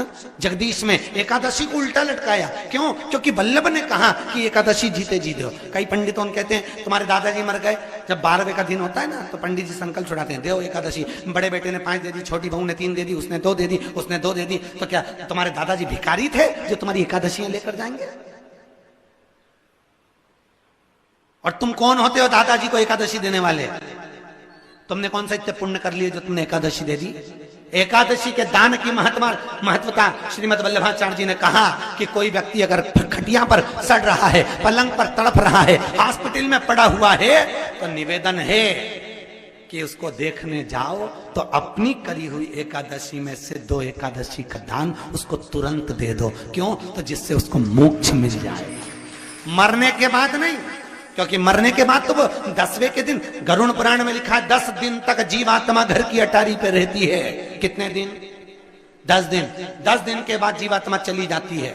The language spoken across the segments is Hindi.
कुछ जगदीश में एकादशी को उल्टा लटकाया। क्यों? क्योंकि वल्लभ ने कहा कि एकादशी जीते जी दो। कई पंडितों ने कहते हैं तुम्हारे दादाजी मर गए, जब 12वें का दिन होता है ना तो पंडित जी संकल्प छुड़ाते हैं, देव एकादशी। बड़े बेटे ने 5 दे दी, छोटी बहू ने 3 दे दी, उसने 2 दे दी, उसने 2 दे दी। तो क्या तुम्हारे दादाजी भिखारी थे जो तुम्हारी एकादशियां लेकर जाएंगे? और तुम कौन होते हो दादाजी को एकादशी देने वाले? तुमने कौन सा इतने पुण्य कर लिए जो तुमने एकादशी दे दी? एकादशी के दान की महत्वता श्रीमद् वल्लभाचार्य जी ने कहा कि कोई व्यक्ति अगर खटिया पर सड़ रहा है, पलंग पर तड़प रहा है, हॉस्पिटल में पड़ा हुआ है, तो निवेदन है कि उसको देखने जाओ तो अपनी करी हुई एकादशी में से 2 एकादशी का दान उसको तुरंत दे दो। क्यों? तो जिससे उसको मोक्ष मिल जाए, मरने के बाद नहीं। क्योंकि मरने के बाद तो वो 10वें के दिन, गरुड़ पुराण में लिखा है 10 दिन तक जीवात्मा घर की अटारी पे रहती है। कितने दिन? 10 दिन। 10 दिन के बाद जीवात्मा चली जाती है।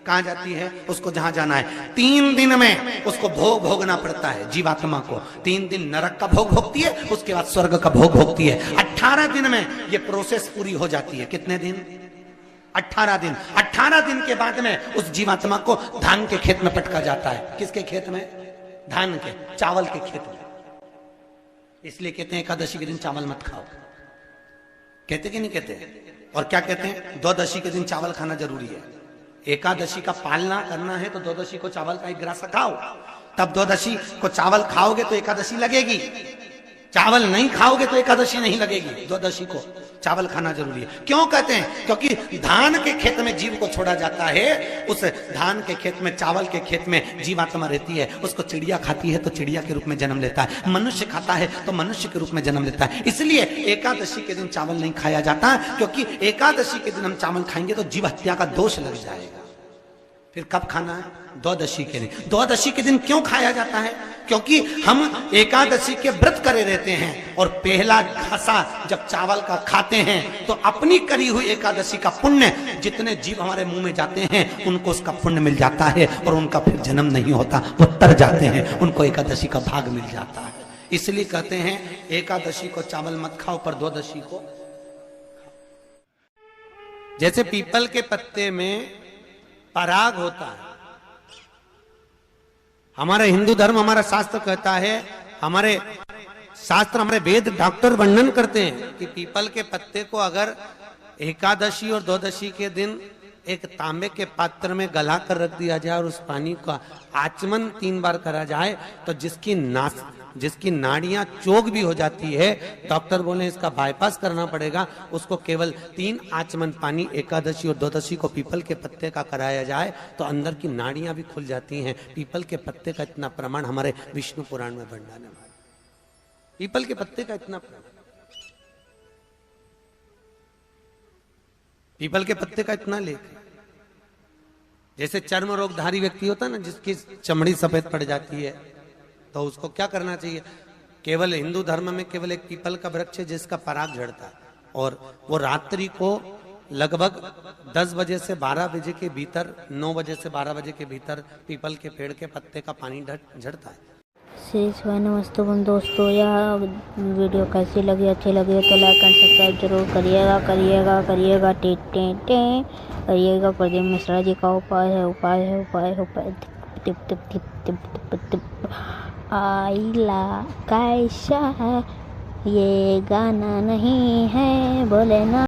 कहां जाती है? उसको जहां जाना है। 3 दिन में उसको भोग भोगना पड़ता है जीवात्मा को। 3 दिन नरक का भोग भोगती है, उसके बाद स्वर्ग का भोग भोगती है। 18 दिन में ये प्रोसेस पूरी हो जाती है। कितने दिन? 18 दिन। 18 दिन के बाद में उस जीवात्मा को धान के खेत में पटका जाता है। किसके खेत में? धान के, चावल के खेत में। इसलिए कहते हैं एकादशी के दिन चावल मत खाओ। कहते कि नहीं कहते? और क्या कहते हैं? द्वादशी के दिन चावल खाना जरूरी है। एकादशी का पालना करना है तो द्वादशी को चावल का 1 गिलास खाओ, तब द्वादशी को चावल खाओगे तो एकादशी लगेगी। चावल नहीं खाओगे तो एकादशी नहीं लगेगी। द्वादशी को चावल खाना जरूरी है। क्यों कहते हैं? क्योंकि धान के खेत में जीव को छोड़ा जाता है, उस धान के खेत में, चावल के खेत में जीवात्मा रहती है। उसको चिड़िया खाती है तो चिड़िया के रूप में जन्म लेता है, मनुष्य खाता है तो मनुष्य के रूप में जन्म लेता है। इसलिए एकादशी के दिन चावल नहीं खाया जाता, क्योंकि एकादशी के दिन हम चावल खाएंगे तो जीव हत्या का दोष लग जाएगा। फिर कब खाना है? द्वादशी के दिन। द्वादशी के दिन क्यों खाया जाता है? क्योंकि हम एकादशी के व्रत करे रहते हैं और पहला घसा जब चावल का खाते हैं तो अपनी करी हुई एकादशी का पुण्य, जितने जीव हमारे मुंह में जाते हैं उनको उसका पुण्य मिल जाता है और उनका फिर जन्म नहीं होता, वो तर जाते हैं, उनको एकादशी का भाग मिल जाता है। इसलिए कहते हैं एकादशी को चावल मत खाओ पर द्वादशी को। जैसे पीपल के पत्ते में पराग होता है, हमारा हिंदू धर्म, हमारा शास्त्र कहता है, हमारे शास्त्र, हमारे वेद, डॉक्टर वर्णन करते हैं कि पीपल के पत्ते को अगर एकादशी और द्वादशी के दिन एक तांबे के पात्र में गला कर रख दिया जाए और उस पानी का आचमन 3 बार करा जाए तो जिसकी नाड़ियां चोक भी हो जाती है, डॉक्टर बोले इसका बाईपास करना पड़ेगा, उसको केवल 3 आचमन पानी एकादशी और द्वादशी को पीपल के पत्ते का कराया जाए तो अंदर की नाड़ियां भी खुल जाती हैं। पीपल के पत्ते का इतना प्रमाण हमारे विष्णु पुराण में वर्णन है। पीपल के पत्ते का इतना प्रमाण, पीपल के पत्ते का इतना लेख। जैसे चर्म रोगधारी व्यक्ति होता है ना, जिसकी चमड़ी सफेद पड़ जाती है, तो उसको क्या करना चाहिए? केवल हिंदू धर्म में केवल एक पीपल का वृक्ष है जिसका पराग झड़ता है और वो रात्रि को लगभग 10 बजे से 12 बजे के भीतर, 9 बजे से 12 बजे के भीतर पीपल के पेड़ के पत्ते का पानी झड़ता है। श्री शिवाय नमस्ते दोस्तों, यह वीडियो कैसी लगी? अच्छी लगी तो लाइक एंड सब्सक्राइब जरूर करिएगा करिएगा प्रदीप मिश्रा जी का उपाय है आइला कैसा है ये गाना नहीं है बोले ना।